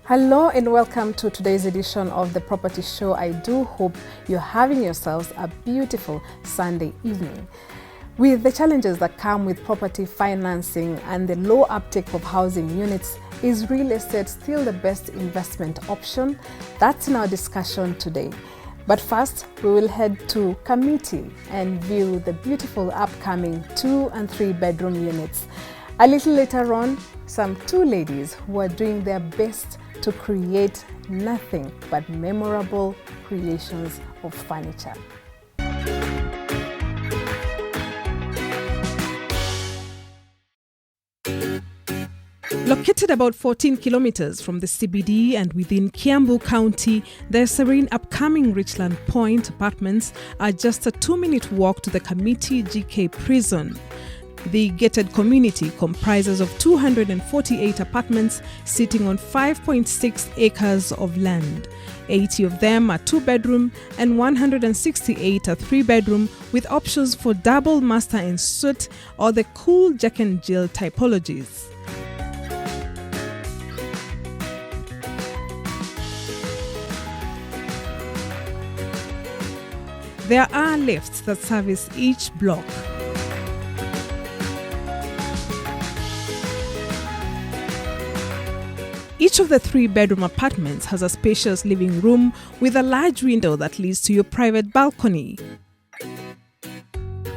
Hello and welcome to today's edition of the Property Show. I do hope you're having yourselves a beautiful Sunday evening. With the challenges that come with property financing and the low uptake of housing units, is real estate still the best investment option? That's in our discussion today. But first, we will head to Kamiti and view the beautiful upcoming 2 and 3 bedroom units. A little later on, some 2 ladies who are doing their best to create nothing but memorable creations of furniture. Located about 14 kilometers from the CBD and within Kiambu County, the serene upcoming Richland Point apartments are just a 2-minute walk to the Kamiti GK prison. The gated community comprises of 248 apartments sitting on 5.6 acres of land. 80 of them are 2-bedroom and 168 are 3-bedroom, with options for double master en suite or the cool Jack and Jill typologies. There are lifts that service each block. Each of the 3-bedroom apartments has a spacious living room with a large window that leads to your private balcony.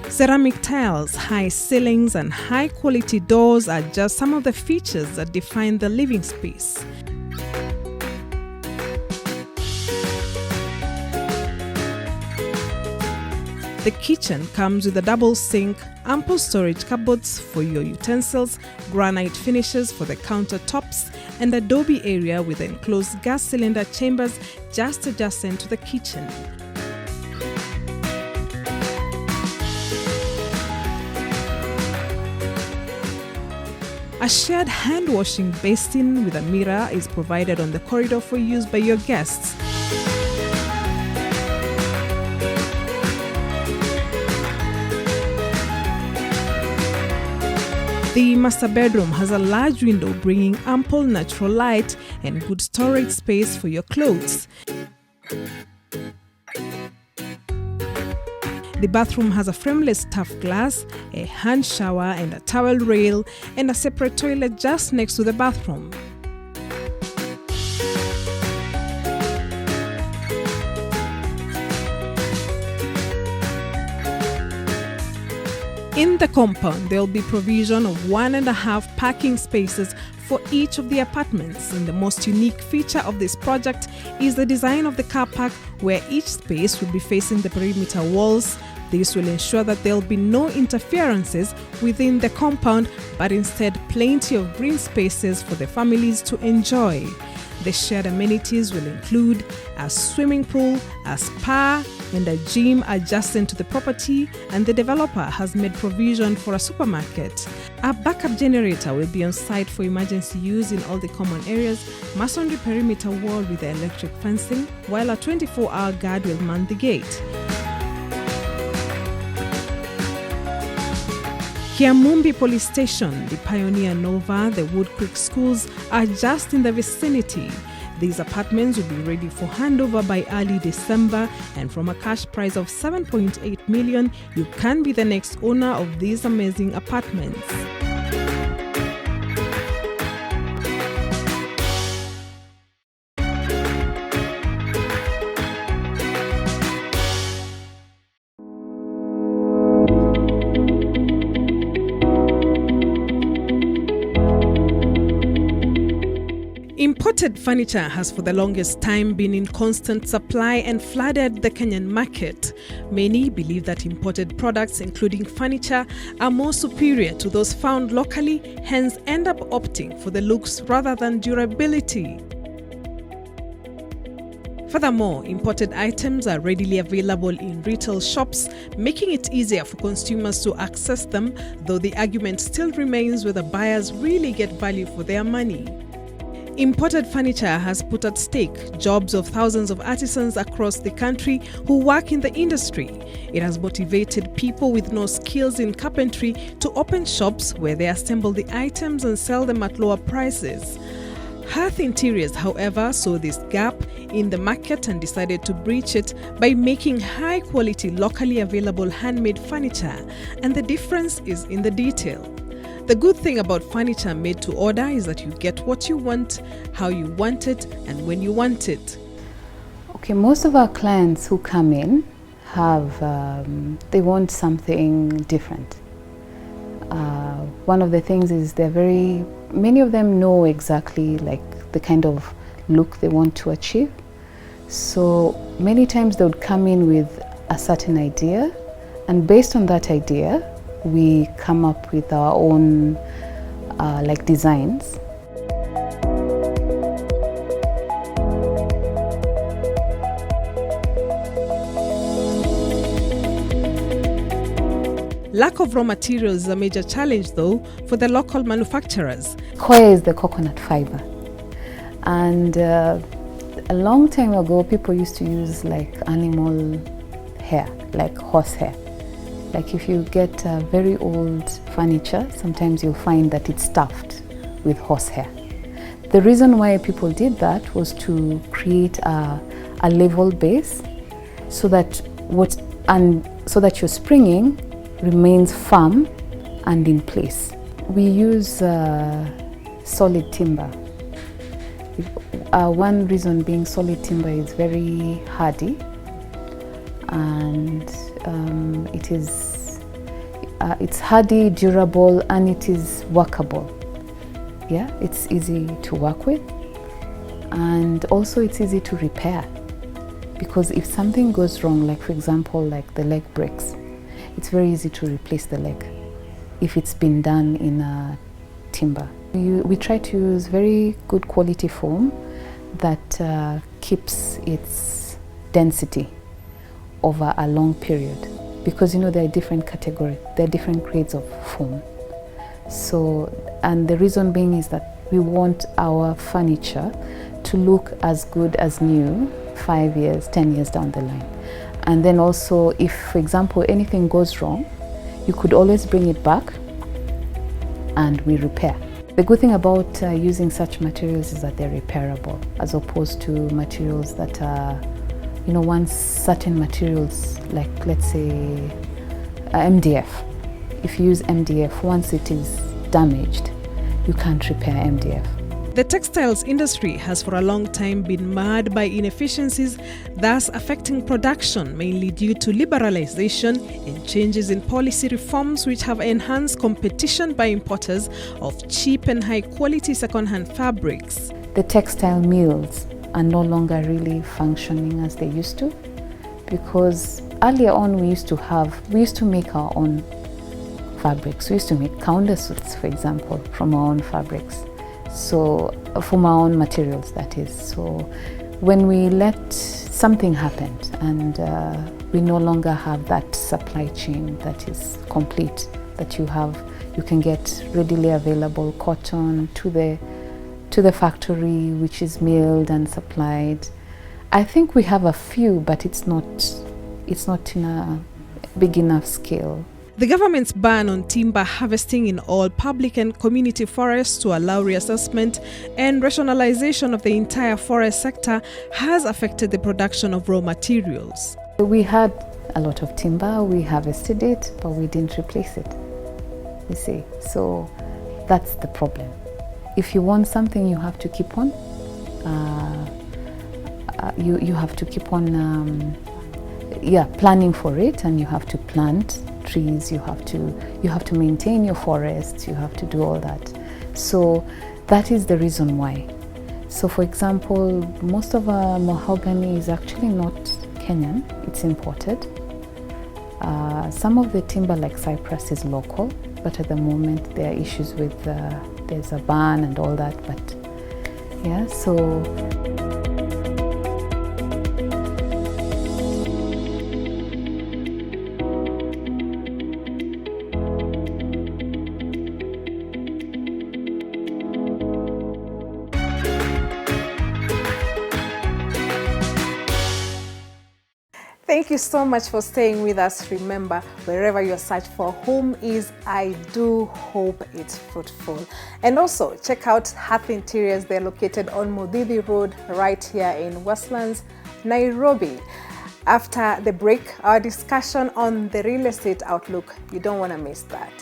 Ceramic tiles, high ceilings, and high-quality doors are just some of the features that define the living space. The kitchen comes with a double sink, ample storage cupboards for your utensils, granite finishes for the countertops, and adobe area with enclosed gas cylinder chambers just adjacent to the kitchen. A shared hand-washing basin with a mirror is provided on the corridor for use by your guests. The master bedroom has a large window bringing ample natural light and good storage space for your clothes. The bathroom has a frameless tough glass, a hand shower and a towel rail, and a separate toilet just next to the bathroom. In the compound, there will be provision of 1.5 parking spaces for each of the apartments. And the most unique feature of this project is the design of the car park, where each space will be facing the perimeter walls. This will ensure that there will be no interferences within the compound, but instead plenty of green spaces for the families to enjoy. The shared amenities will include a swimming pool, a spa, and a gym adjacent to the property, and the developer has made provision for a supermarket. A backup generator will be on site for emergency use in all the common areas, masonry perimeter wall with the electric fencing, while a 24-hour guard will man the gate. Kiamumbi Police Station, the Pioneer Nova, the Wood Creek schools are just in the vicinity. These apartments will be ready for handover by early December, and from a cash price of 7.8 million, you can be the next owner of these amazing apartments. Imported furniture has for the longest time been in constant supply and flooded the Kenyan market. Many believe that imported products, including furniture, are more superior to those found locally, hence end up opting for the looks rather than durability. Furthermore, imported items are readily available in retail shops, making it easier for consumers to access them, though the argument still remains whether buyers really get value for their money. Imported furniture has put at stake jobs of thousands of artisans across the country who work in the industry. It has motivated people with no skills in carpentry to open shops where they assemble the items and sell them at lower prices. Hearth Interiors, however, saw this gap in the market and decided to breach it by making high-quality, locally available handmade furniture, and the difference is in the detail. The good thing about furniture made to order is that you get what you want, how you want it, and when you want it. Okay, most of our clients who come in they want something different. One of the things is many of them know exactly like the kind of look they want to achieve. So many times they would come in with a certain idea, and based on that idea, we come up with our own designs. Lack of raw materials is a major challenge, though, for the local manufacturers. Coir is the coconut fiber, and a long time ago people used to use like animal hair, like horse hair. Like if you get very old furniture, sometimes you'll find that it's stuffed with horse hair. The reason why people did that was to create a level base so that your springing remains firm and in place. We use solid timber. One reason being solid timber is very hardy, and it's hardy, durable, and it is workable. Yeah, it's easy to work with, and also it's easy to repair, because if something goes wrong, like for example, like the leg breaks, it's very easy to replace the leg if it's been done in timber. We try to use very good quality foam that keeps its density over a long period, because there are different categories, there are different grades of foam. So, and the reason being is that we want our furniture to look as good as new 5 years, 10 years down the line. And then also, if, for example, anything goes wrong, you could always bring it back and we repair. The good thing about using such materials is that they're repairable, as opposed to materials that are, once certain materials, like let's say MDF. If you use MDF, once it is damaged, you can't repair MDF. The textiles industry has for a long time been marred by inefficiencies, thus affecting production, mainly due to liberalization and changes in policy reforms which have enhanced competition by importers of cheap and high-quality second-hand fabrics. The textile mills are no longer really functioning as they used to, because earlier on we used to make our own fabrics. We used to make counter suits, for example, from our own fabrics. So from our own materials, that is. So when we let something happen and we no longer have that supply chain that is complete, that you can get readily available cotton to the factory, which is milled and supplied. I think we have a few, but it's not in a big enough scale. The government's ban on timber harvesting in all public and community forests to allow reassessment and rationalization of the entire forest sector has affected the production of raw materials. We had a lot of timber, we harvested it, but we didn't replace it, you see. So that's the problem. If you want something, you have to keep on. You have to keep on planning for it, and you have to plant trees, you have to maintain your forests, you have to do all that. So that is the reason why. So for example, most of our mahogany is actually not Kenyan, it's imported. Some of the timber like cypress is local, but at the moment there are issues with there's a ban and all that, but yeah, so Thank you so much for staying with us. Remember, wherever your search for home is, I do hope it's fruitful. And also, check out Hearth Interiors. They're located on Modidi Road, right here in Westlands, Nairobi. After the break, our discussion on the real estate outlook. You don't want to miss that.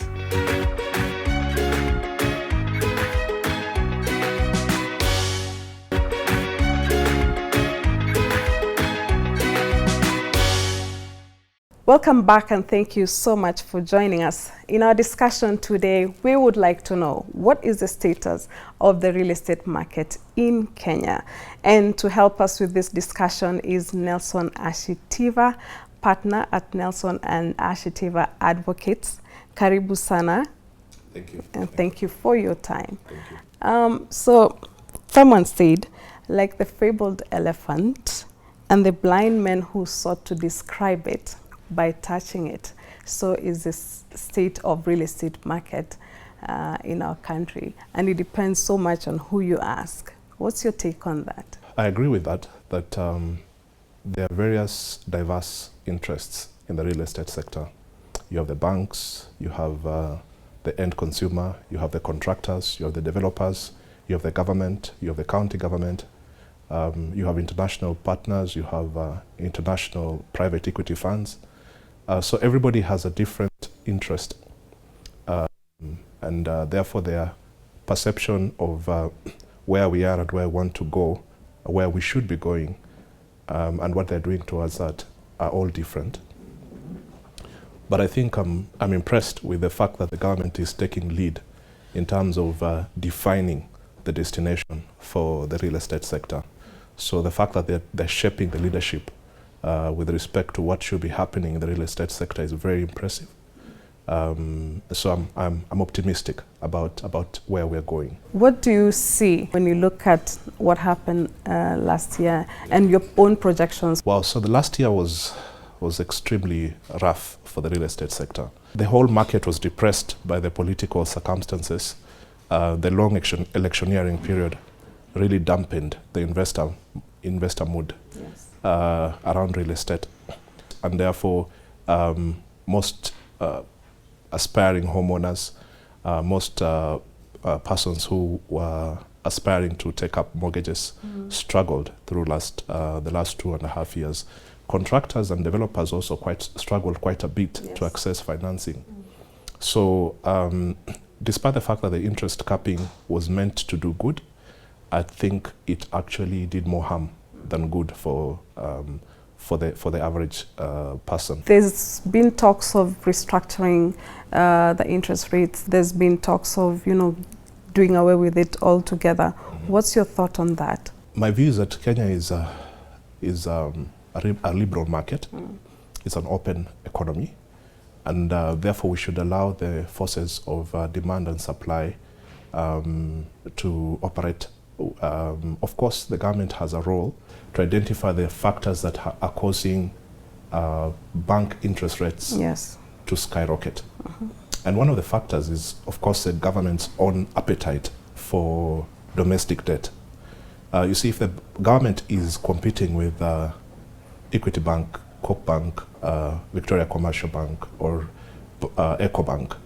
Welcome back and thank you so much for joining us. In our discussion today, we would like to know what is the status of the real estate market in Kenya. And to help us with this discussion is Nelson Ashitiva, partner at Nelson and Ashitiva Advocates. Karibu sana. Thank you. And thank you for your time. Thank you. So someone said, like the fabled elephant and the blind man who sought to describe it by touching it, so is this state of real estate market in our country, and it depends so much on who you ask. What's your take on that? I agree with that, there are various diverse interests in the real estate sector. You have the banks, you have the end consumer, you have the contractors, you have the developers, you have the government, you have the county government, you have international partners, you have international private equity funds. So everybody has a different interest, and therefore their perception of where we are and where we want to go, where we should be going, and what they're doing towards that are all different. But I think I'm impressed with the fact that the government is taking lead in terms of defining the destination for the real estate sector. So the fact that they're shaping the leadership with respect to what should be happening in the real estate sector is very impressive. So I'm optimistic about where we're going. What do you see when you look at what happened last year and your own projections? Well, so the last year was extremely rough for the real estate sector. The whole market was depressed by the political circumstances. The long electioneering period really dampened the investor mood. Yes. Around real estate, and therefore most aspiring homeowners, most persons who were aspiring to take up mortgages struggled through the last 2.5 years. Contractors and developers also struggled quite a bit to access financing. So despite the fact that the interest capping was meant to do good, I think it actually did more harm than good for the average person. There's been talks of restructuring the interest rates. There's been talks of doing away with it altogether. What's your thought on that? My view is that Kenya is a liberal market. It's an open economy, and therefore we should allow the forces of demand and supply to operate. Of course, the government has a role to identify the factors that are causing bank interest rates to skyrocket. And one of the factors is, of course, the government's own appetite for domestic debt. You see, if the government is competing with Equity Bank, Coop Bank, Victoria Commercial Bank, or EcoBank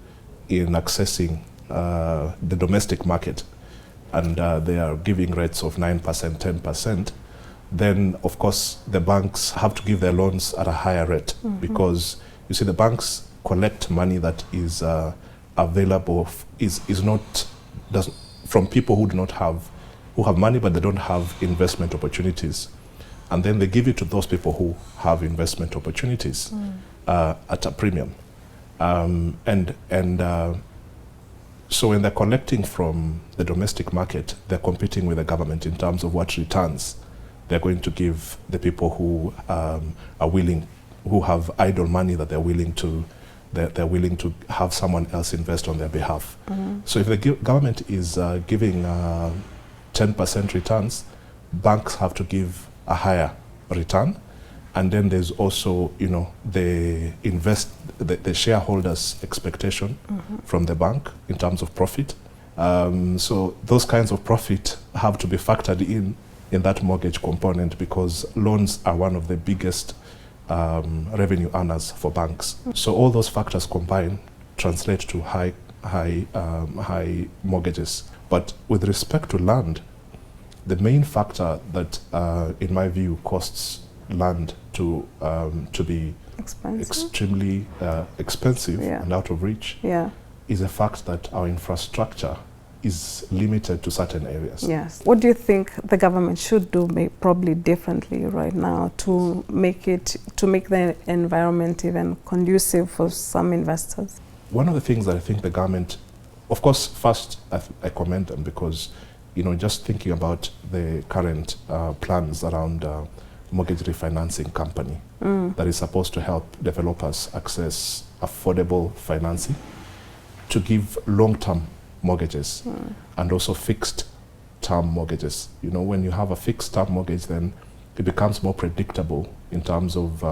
in accessing the domestic market, and they are giving rates of 9%, 10%, then of course the banks have to give their loans at a higher rate, because you see the banks collect money that is available, from people who have money but they don't have investment opportunities, and then they give it to those people who have investment opportunities at a premium, so when they're collecting from the domestic market, they're competing with the government in terms of what returns they're going to give the people who who have idle money that they're willing to have someone else invest on their behalf. So if the government is giving 10% returns, banks have to give a higher return. And then there's also, the shareholders' expectation from the bank in terms of profit. So those kinds of profit have to be factored in that mortgage component, because loans are one of the biggest revenue earners for banks. So all those factors combined translate to high mortgages. But with respect to land, the main factor that, in my view, costs land to be extremely expensive and out of reach is the fact that our infrastructure is limited to certain areas. Yes. What do you think the government should do probably differently right now to make the environment even conducive for some investors? One of the things that I think the government, of course, first I commend them because, just thinking about the current plans around mortgage refinancing company that is supposed to help developers access affordable financing to give long-term mortgages and also fixed-term mortgages. When you have a fixed-term mortgage, then it becomes more predictable in terms of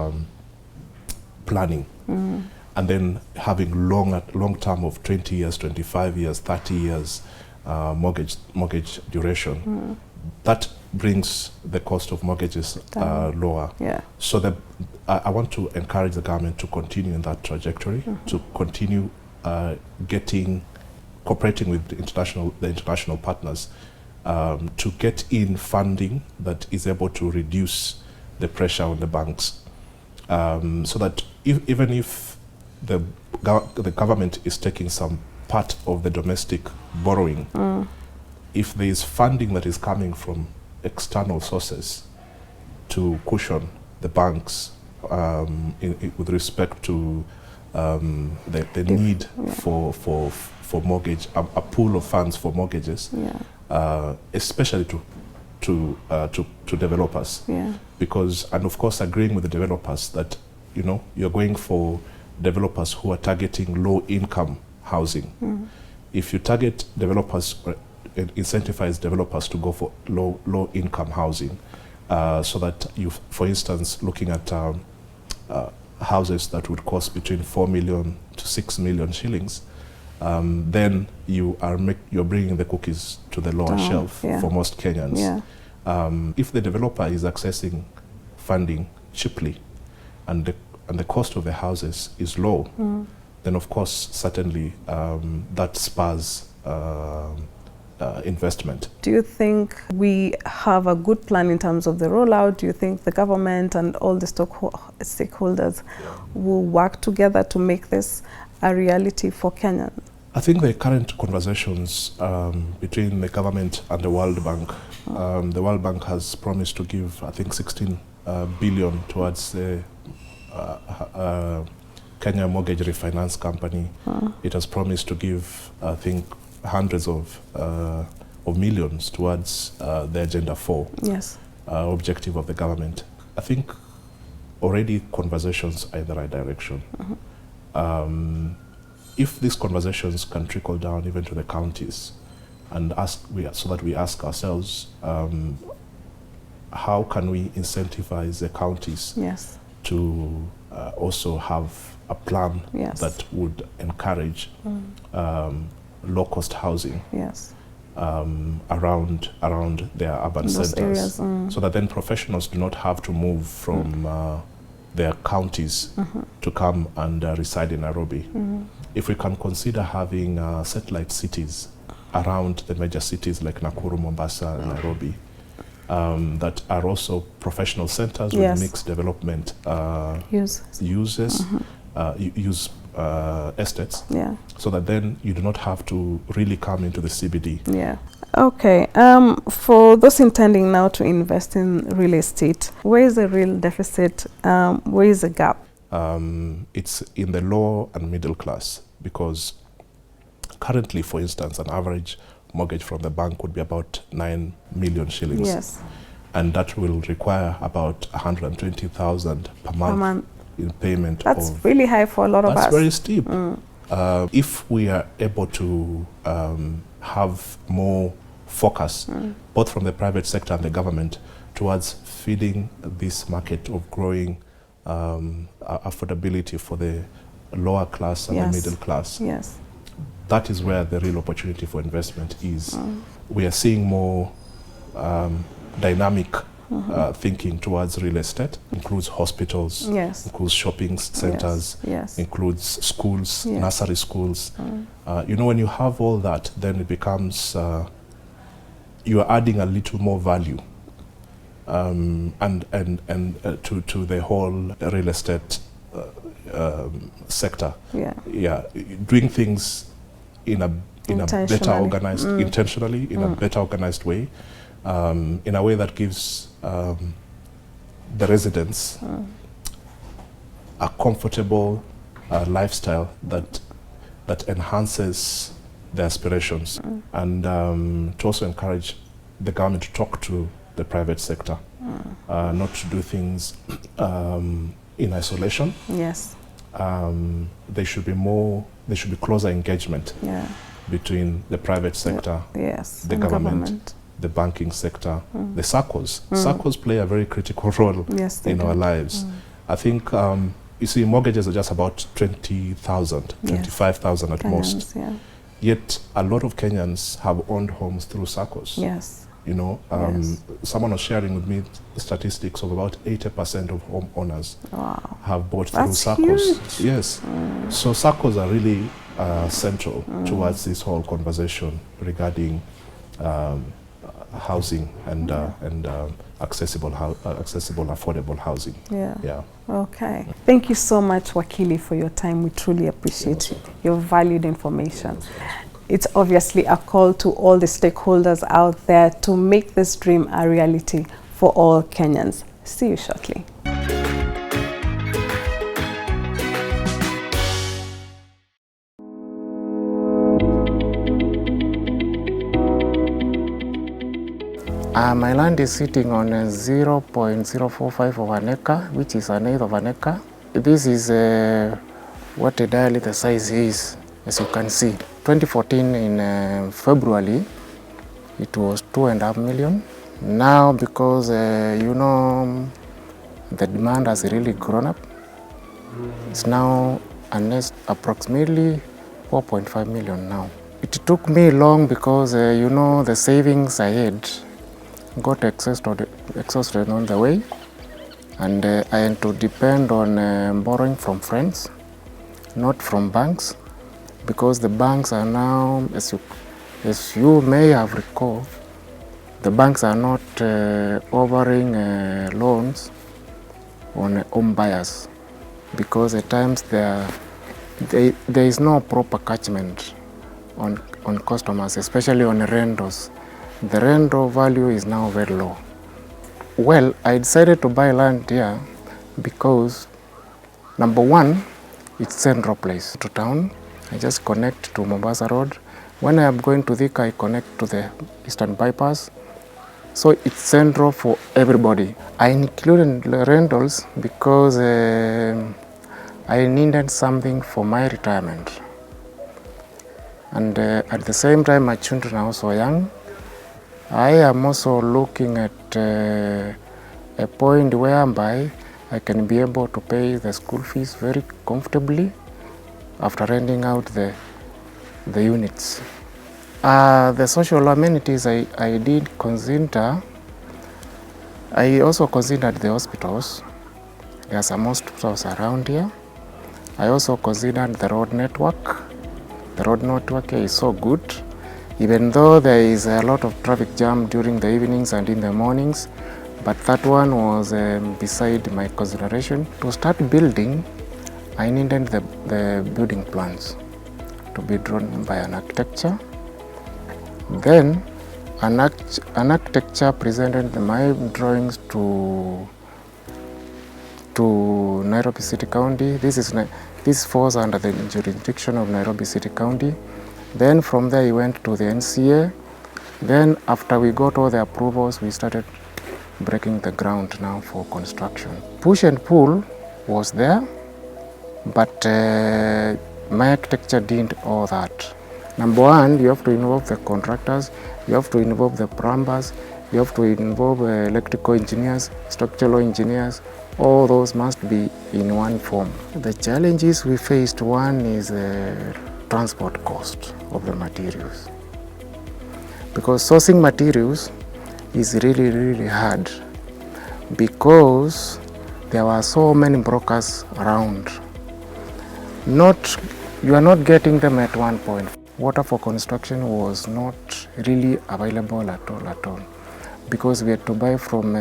planning. And then having long-term of 20 years, 25 years, 30 years mortgage duration. That brings the cost of mortgages lower. So I want to encourage the government to continue in that trajectory, to continue cooperating with the international partners to get in funding that is able to reduce the pressure on the banks, so that even if the government is taking some part of the domestic borrowing, if there is funding that is coming from external sources to cushion the banks with respect to the need for mortgage, a pool of funds for mortgages, especially to developers, because, and of course agreeing with the developers that you're going for developers who are targeting low-income housing. If you target developers, incentivize developers to go for low-income housing, so that you, for instance, looking at houses that would cost between 4 million to 6 million shillings, then you're bringing the cookies to the lower shelf for most Kenyans. If the developer is accessing funding cheaply and the cost of the houses is low, then of course certainly that spurs investment. Do you think we have a good plan in terms of the rollout? Do you think the government and all the stakeholders will work together to make this a reality for Kenya? I think the current conversations between the government and the World Bank, the World Bank has promised to give, I think, 16 billion towards the Kenya Mortgage Refinance Company. It has promised to give, I think, hundreds of millions towards the Agenda 4 objective of the government. I think already conversations are in the right direction. If these conversations can trickle down even to the counties, and so that we ask ourselves, how can we incentivize the counties to also have a plan that would encourage low-cost housing around their urban centers, so that then professionals do not have to move from their counties to come and reside in Nairobi. If we can consider having satellite cities around the major cities like Nakuru, Mombasa, and Nairobi, that are also professional centers with mixed development use estates, so that then you do not have to really come into the CBD. Okay. For those intending now to invest in real estate, where is the real deficit? Where is the gap? It's in the lower and middle class, because currently, for instance, an average mortgage from the bank would be about 9 million shillings. And that will require about 120,000 per month in payment. That's really high for a lot of us. That's very steep. If we are able to have more focus, both from the private sector and the government, towards feeding this market of growing affordability for the lower class and the middle class, that is where the real opportunity for investment is. We are seeing more dynamic thinking towards real estate. Includes hospitals, Yes. includes shopping centers, Yes. includes schools, Yes. nursery schools. You know, when you have all that, then it becomes, you are adding a little more value to the whole real estate sector. Yeah. Doing things in a better organized, intentionally, in a better organized way, in a way that gives the residents a comfortable lifestyle that enhances their aspirations, and to also encourage the government to talk to the private sector, not to do things in isolation. Yes. There should be closer engagement between the private sector, yes, the government, the banking sector, the SACCOs. SACCOs play a very critical role in our lives. I think, you see, mortgages are just about 20,000, 25,000 at most. Yeah. Yet a lot of Kenyans have owned homes through SACCOs. Yes. You know, someone was sharing with me the statistics of about 80% of homeowners have bought through SACCOs. Huge. Yes. So SACCOs are really central towards this whole conversation regarding housing and accessible, affordable housing. Yeah. Okay. Thank you so much, Wakili, for your time. We truly appreciate your valued information. It's obviously a call to all the stakeholders out there to make this dream a reality for all Kenyans. See you shortly. My land is sitting on 0.045 of an acre, which is an eighth of an acre. This is what entirely the size is, as you can see. 2014 in February, it was 2.5 million. Now, because you know, the demand has really grown up, it's now approximately 4.5 million now. It took me long because you know, the savings I had got exhausted on the way, and I had to depend on borrowing from friends, not from banks, because the banks are now, as you may have recalled, the banks are not offering loans on home buyers, because at times there is no proper catchment on customers, especially on rentals. The rental value is now very low. Well, I decided to buy land here because, number one, it's central place to town. I just connect to Mombasa Road. When I am going to Thika, I connect to the Eastern Bypass. So it's central for everybody. I included rentals because I needed something for my retirement. And at the same time, my children are also young. I am also looking at a point whereby I can be able to pay the school fees very comfortably after renting out the units. The social amenities I did consider. I also considered the hospitals. There are some hospitals around here. I also considered the road network. The road network here is so good. Even though there is a lot of traffic jam during the evenings and in the mornings, but that one was beside my consideration. To start building, I needed the building plans to be drawn by an architecture. Then an architecture presented my drawings to Nairobi City County. This falls under the jurisdiction of Nairobi City County. Then from there, he went to the NCA. Then after we got all the approvals, we started breaking the ground now for construction. Push and pull was there, but my architecture didn't all that. Number one, you have to involve the contractors, you have to involve the plumbers, you have to involve electrical engineers, structural engineers. All those must be in one form. The challenges we faced, one is transport cost of the materials. Because sourcing materials is really, really hard. because there were so many brokers around. You are not getting them at one point. Water for construction was not really available at all, because we had to buy from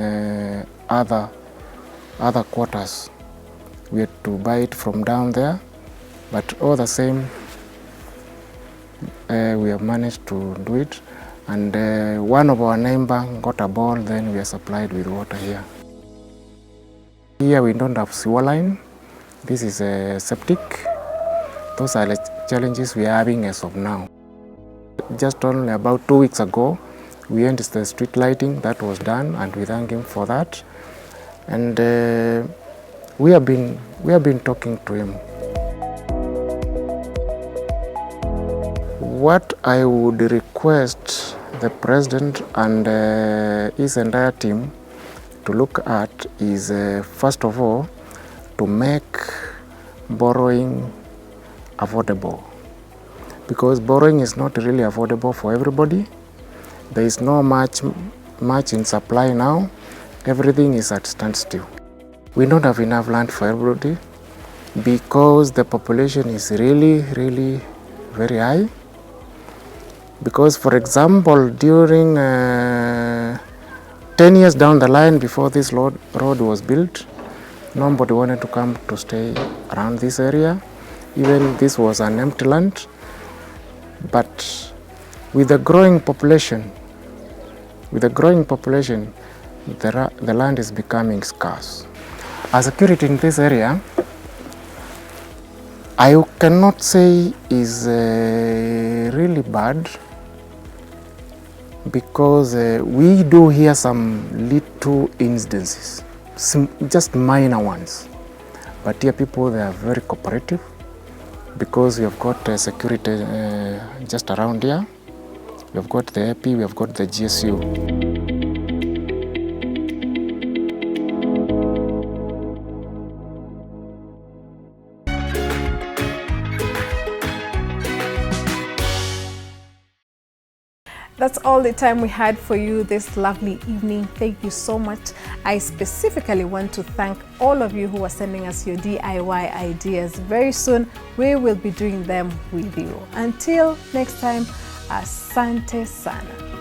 other quarters. We had to buy it from down there, but all the same, we have managed to do it. And one of our neighbor got a ball, then we are supplied with water here. Here we don't have sewer line. This is a septic. Those are the challenges we are having as of now. Just only about 2 weeks ago, we ended the street lighting. That was done, and we thank him for that. And we have been talking to him. What I would request the president and his entire team to look at is, first of all, to make borrowing affordable, because borrowing is not really affordable for everybody. There is no much in supply now. Everything is at standstill. We don't have enough land for everybody because the population is really very high. Because, for example, during 10 years down the line before this road was built, nobody wanted to come to stay around this area. Even this was an empty land. But with the growing population, the land is becoming scarce. Our security in this area, I cannot say is really bad, because we do hear some little incidences, just minor ones. But here people, they are very cooperative, because we have got security just around here. We have got the AP, we have got the GSU. That's all the time we had for you this lovely evening. Thank you so much. I specifically want to thank all of you who are sending us your DIY ideas. Very soon, we will be doing them with you. Until next time, asante sana.